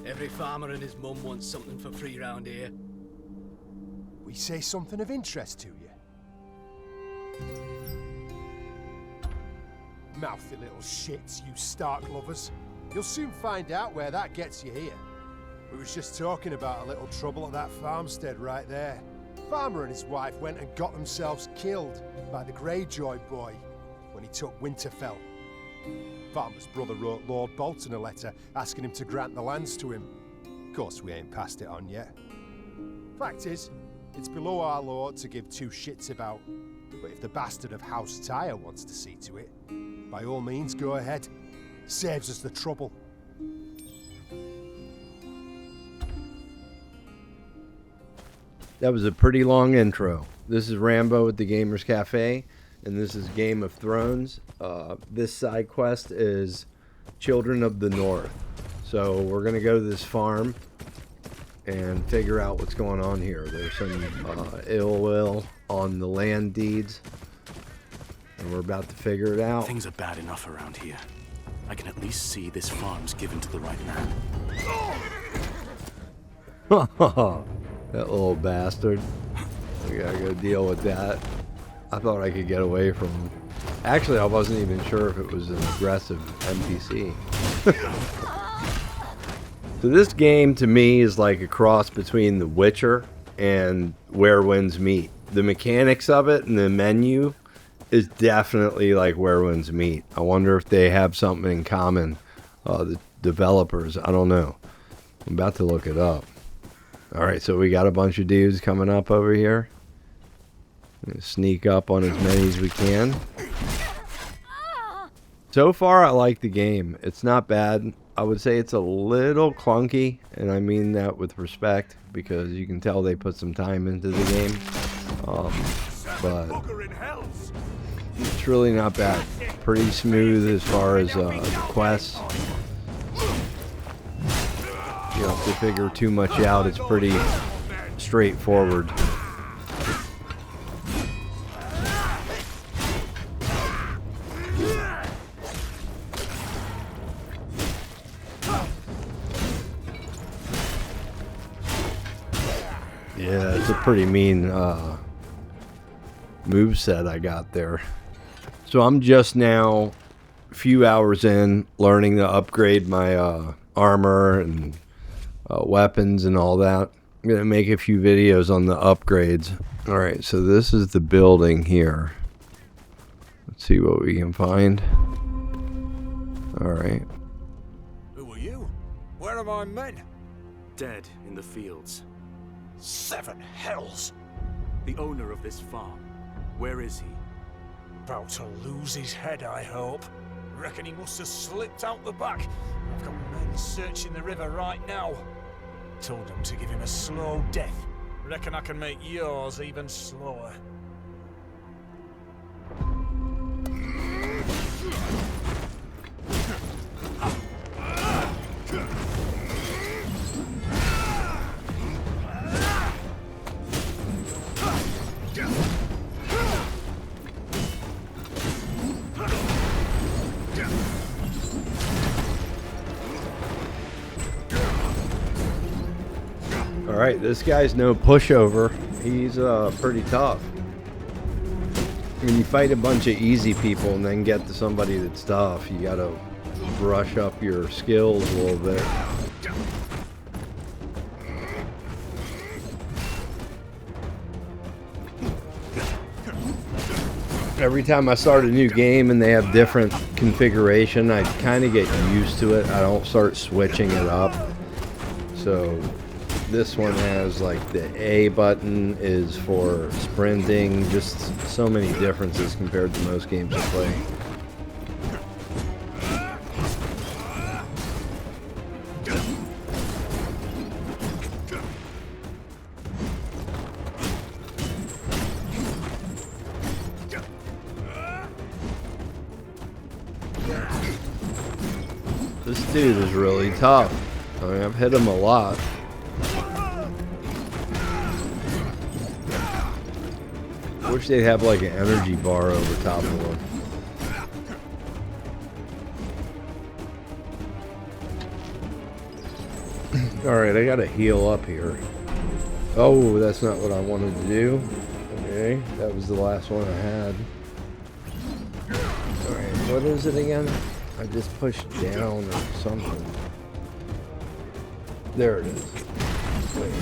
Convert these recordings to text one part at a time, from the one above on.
Every farmer and his mum wants something for free round here. We say something of interest to you. Mouthy little shits, you Stark lovers. You'll soon find out where that gets you here. We was just talking about a little trouble at that farmstead right there. Farmer and his wife went and got themselves killed by the Greyjoy boy when he took Winterfell. Farmer's brother wrote Lord Bolten a letter asking him to grant the lands to him. Of course, we ain't passed it on yet. Fact is, it's below our lord to give two shits about. But if the bastard of House Tyre wants to see to it, by all means, go ahead. Saves us the trouble. That was a pretty long intro. This is Rambo at the Gamers Cafe, and this is Game of Thrones. This side quest is Children of the North. So we're going to go to this farm and figure out what's going on here. There's some ill will on the land deeds, and we're about to figure it out. Things are bad enough around here. I can at least see this farm's given to the right man. That little bastard. We gotta go deal with that. I thought I could get away from him. Actually, I wasn't even sure if it was an aggressive NPC. So this game to me is like a cross between The Witcher and Where Winds Meet. The mechanics of it and the menu is definitely like Where Winds Meet. I wonder if they have something in common. The developers, I don't know. I'm about to look it up. Alright, so we got a bunch of dudes coming up over here. Gonna sneak up on as many as we can. So far, I like the game. It's not bad. I would say it's a little clunky, and I mean that with respect, because you can tell they put some time into the game. But it's really not bad. Pretty smooth as far as the quests. You don't have to figure too much out. It's pretty straightforward. Yeah, it's a pretty mean moveset I got there. So I'm just now a few hours in learning to upgrade my armor and weapons and all that. I'm gonna make a few videos on the upgrades. Alright, so this is the building here. Let's see what we can find. Alright. Who are you? Where are my men? Dead in the fields. 7 hells! The owner of this farm. Where is he? About to lose his head, I hope. Reckon he must have slipped out the back. I've got men searching the river right now. Told them to give him a slow death. Reckon I can make yours even slower. Alright, this guy's no pushover. He's pretty tough. When you fight a bunch of easy people and then get to somebody that's tough, you gotta brush up your skills a little bit. Every time I start a new game and they have different configuration, I kind of get used to it. I don't start switching it up. So this one has like the A button is for sprinting, just so many differences compared to most games I play. This dude is really tough. I mean, I've hit him a lot. Wish they'd have like an energy bar over top of one. Alright, I gotta heal up here. Oh, that's not what I wanted to do. Okay, that was the last one I had. Alright, what is it again? I just pushed down or something. There it is. Wait.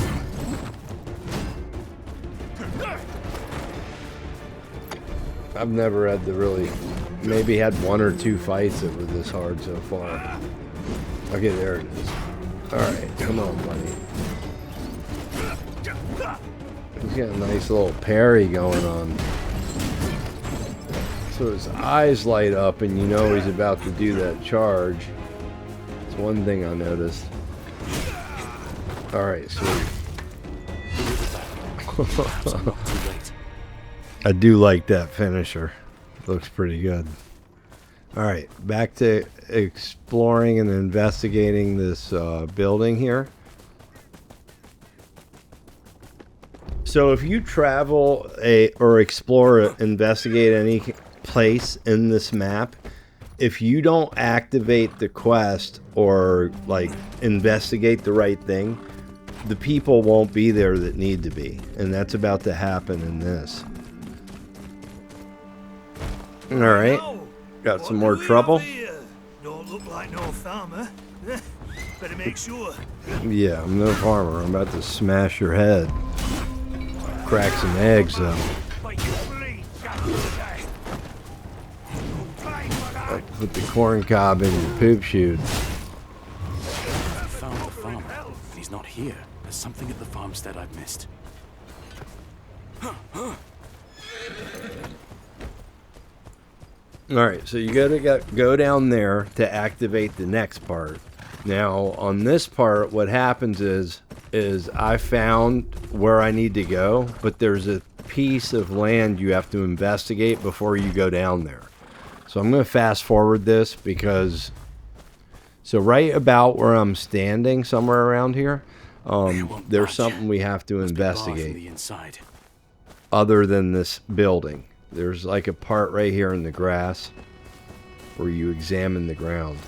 I've never had to really, maybe had 1 or 2 fights that were this hard so far. Okay, there it is. Alright, come on, buddy. He's got a nice little parry going on. So his eyes light up and you know he's about to do that charge. It's one thing I noticed. Alright, sweet. I do like that finisher. Looks pretty good. Alright, back to exploring and investigating this building here. So if you travel or explore, investigate any place in this map, if you don't activate the quest or like investigate the right thing, the people won't be there that need to be. And that's about to happen in this. Alright. Got some more trouble. Don't look like no farmer. Better make sure. Yeah, I'm no farmer. I'm about to smash your head. Crack some eggs though. Put the corn cob in your poop chute. I found the farmer. He's not here. There's something at the farmstead I've missed. Alright, so you gotta go down there to activate the next part. Now, on this part, what happens is I found where I need to go, but there's a piece of land you have to investigate before you go down there. So I'm going to fast forward this because... So right about where I'm standing, somewhere around here, there's something we have to investigate. Other than this building. There's like a part right here in the grass where you examine the ground.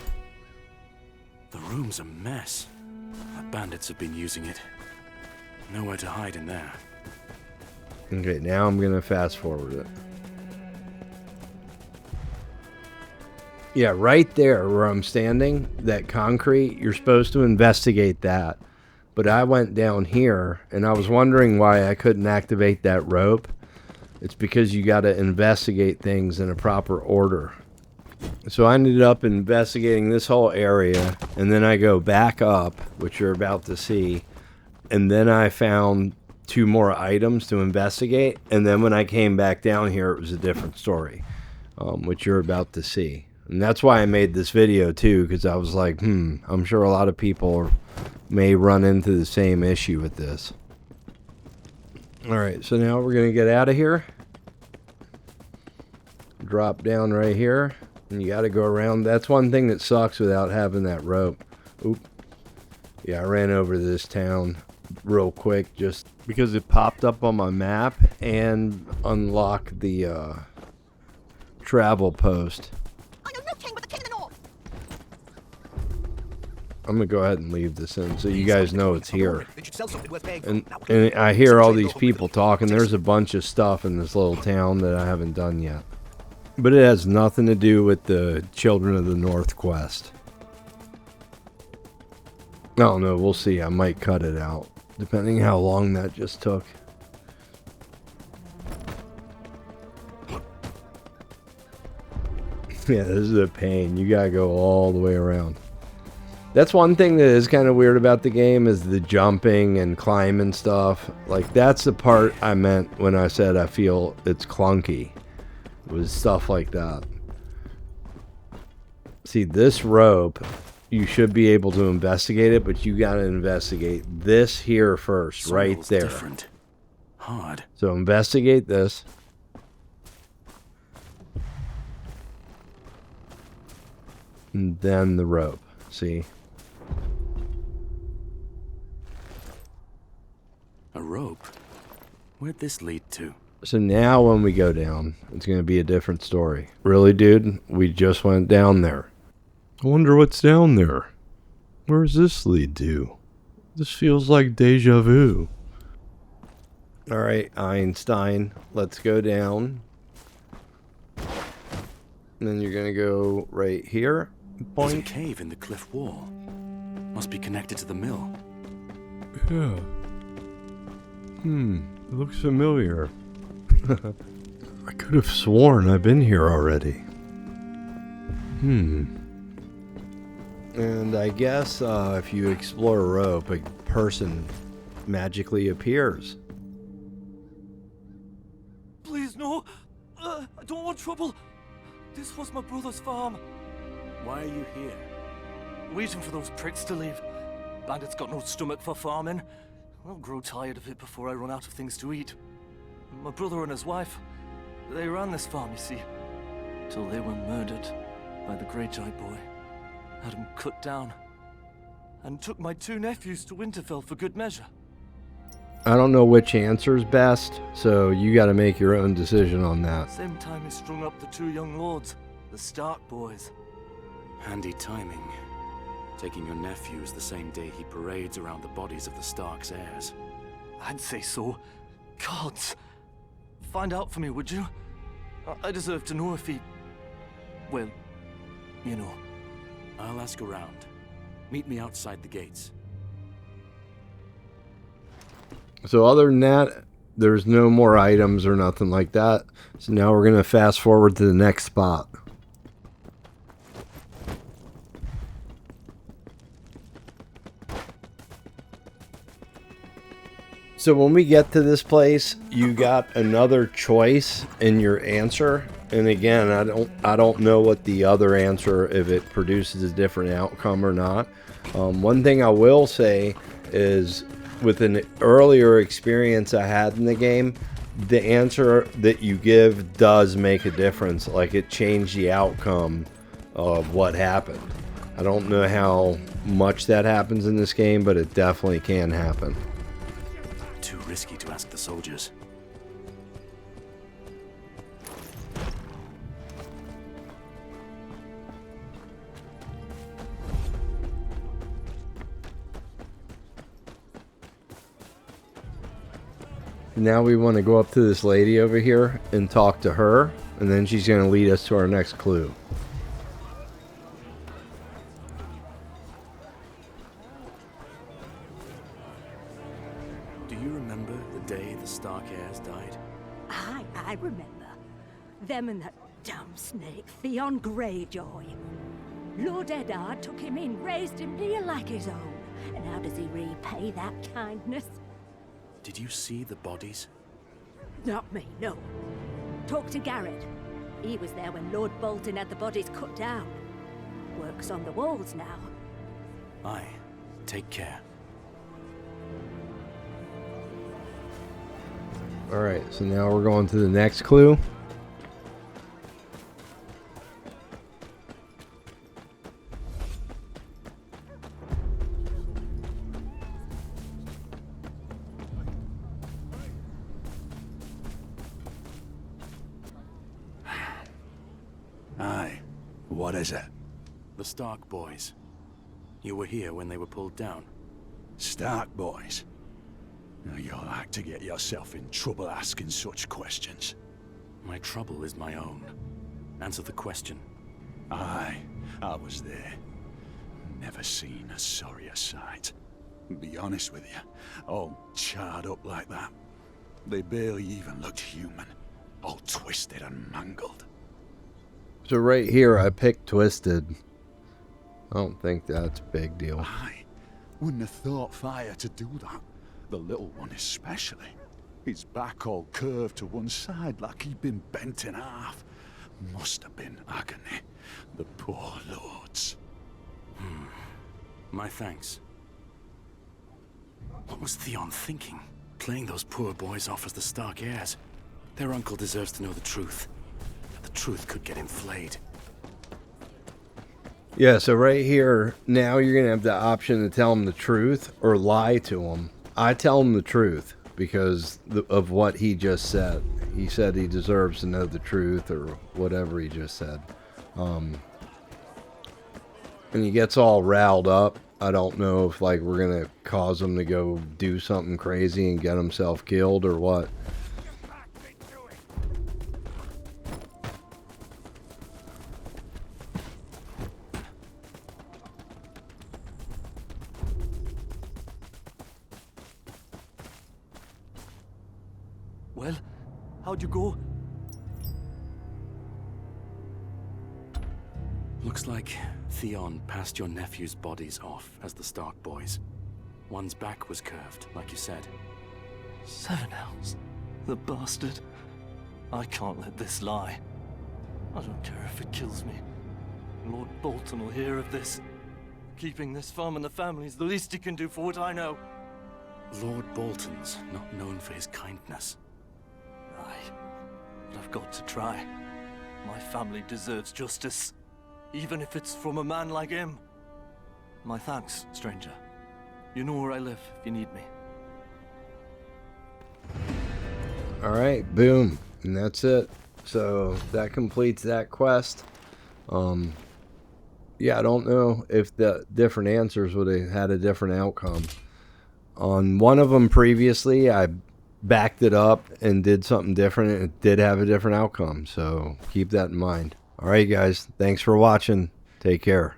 The room's a mess. The bandits have been using it. Nowhere to hide in there. Okay, now I'm gonna fast forward it. Yeah, right there where I'm standing, that concrete, you're supposed to investigate that. But I went down here, and I was wondering why I couldn't activate that rope. It's because you gotta investigate things in a proper order. So I ended up investigating this whole area, and then I go back up, which you're about to see, and then I found 2 more items to investigate, and then when I came back down here, it was a different story, which you're about to see. And that's why I made this video too, because I was like, I'm sure a lot of people may run into the same issue with this. Alright, so now we're going to get out of here. Drop down right here. And you got to go around. That's one thing that sucks without having that rope. Oop. Yeah, I ran over this town real quick just because it popped up on my map and unlocked the travel post. I know nothing but the king of the north. I'm going to go ahead and leave this in so you guys know it's here. And I hear all these people talking. There's a bunch of stuff in this little town that I haven't done yet. But it has nothing to do with the Children of the North quest. I don't know, we'll see. I might cut it out, depending how long that just took. Yeah, this is a pain. You gotta go all the way around. That's one thing that is kind of weird about the game, is the jumping and climbing stuff. Like, that's the part I meant when I said I feel it's clunky. Was stuff like that. See, this rope, you should be able to investigate it, but you gotta investigate this here first, right there. Different. Hard. So investigate this. And then the rope. See? A rope? Where'd this lead to? So now when we go down, it's going to be a different story. Really, dude? We just went down there. I wonder what's down there. Where's this lead to? This feels like deja vu. Alright, Einstein. Let's go down. And then you're going to go right here. There's a Point. cave in the cliff wall. Must be connected to the mill. Yeah. It looks familiar. I could have sworn I've been here already. And I guess if you explore a rope, a person magically appears. Please, no. I don't want trouble. This was my brother's farm. Why are you here? Waiting for those pricks to leave. Bandits got no stomach for farming. I'll grow tired of it before I run out of things to eat. My brother and his wife, they ran this farm, you see. Till they were murdered by the Greyjoy boy. Had them cut down. And took my 2 nephews to Winterfell for good measure. I don't know which answer's best, so you got to make your own decision on that. Same time he strung up the 2 young lords, the Stark boys. Handy timing. Taking your nephews the same day he parades around the bodies of the Stark's heirs. I'd say so. Gods. Find out for me, would you? I deserve to know if he... well, you know. I'll ask around. Meet me outside the gates. So other than that, there's no more items or nothing like that. So now we're going to fast forward to the next spot. So when we get to this place, you got another choice in your answer. And again, I don't know what the other answer, if it produces a different outcome or not. One thing I will say is, with an earlier experience I had in the game, the answer that you give does make a difference. Like, it changed the outcome of what happened. I don't know how much that happens in this game, but it definitely can happen. Too risky to ask the soldiers. Now we want to go up to this lady over here and talk to her, and then she's going to lead us to our next clue. Do you remember the day the Stark heirs died? Aye, I remember. Them and that damn snake, Theon Greyjoy. Lord Eddard took him in, raised him near like his own. And how does he repay that kindness? Did you see the bodies? Not me, no. Talk to Garrett. He was there when Lord Bolten had the bodies cut down. Works on the walls now. Aye. Take care. Alright, so now we're going to the next clue. Aye. What is it? The Stark boys. You were here when they were pulled down. Stark boys. Now you'll like to get yourself in trouble asking such questions. My trouble is my own. Answer the question. Aye, I was there. Never seen a sorrier sight. Be honest with you, all charred up like that. They barely even looked human. All twisted and mangled. So right here, I picked Twisted. I don't think that's a big deal. Aye, wouldn't have thought fire to do that. The little one especially. His back all curved to one side like he'd been bent in half. Must have been agony. The poor lords. My thanks. What was Theon thinking? Playing those poor boys off as the Stark heirs. Their uncle deserves to know the truth. The truth could get him flayed. Yeah, so right here, now you're going to have the option to tell him the truth or lie to him. I tell him the truth because of what he just said. He said he deserves to know the truth or whatever he just said. And he gets all riled up I don't know if like we're gonna cause him to go do something crazy and get himself killed or what. Well, how'd you go? Looks like Theon passed your nephew's bodies off as the Stark boys. One's back was curved, like you said. 7 Hells. The bastard. I can't let this lie. I don't care if it kills me. Lord Bolten will hear of this. Keeping this farm and the family is the least he can do for what I know. Lord Bolten's not known for his kindness. Aye, but I've got to try. My family deserves justice, even if it's from a man like him. My thanks, stranger. You know where I live if you need me. Alright, boom. And that's it. So that completes that quest. Yeah, I don't know if the different answers would have had a different outcome. On one of them previously, I backed it up and did something different, and it did have a different outcome. So keep that in mind. Alright guys, thanks for watching. Take care.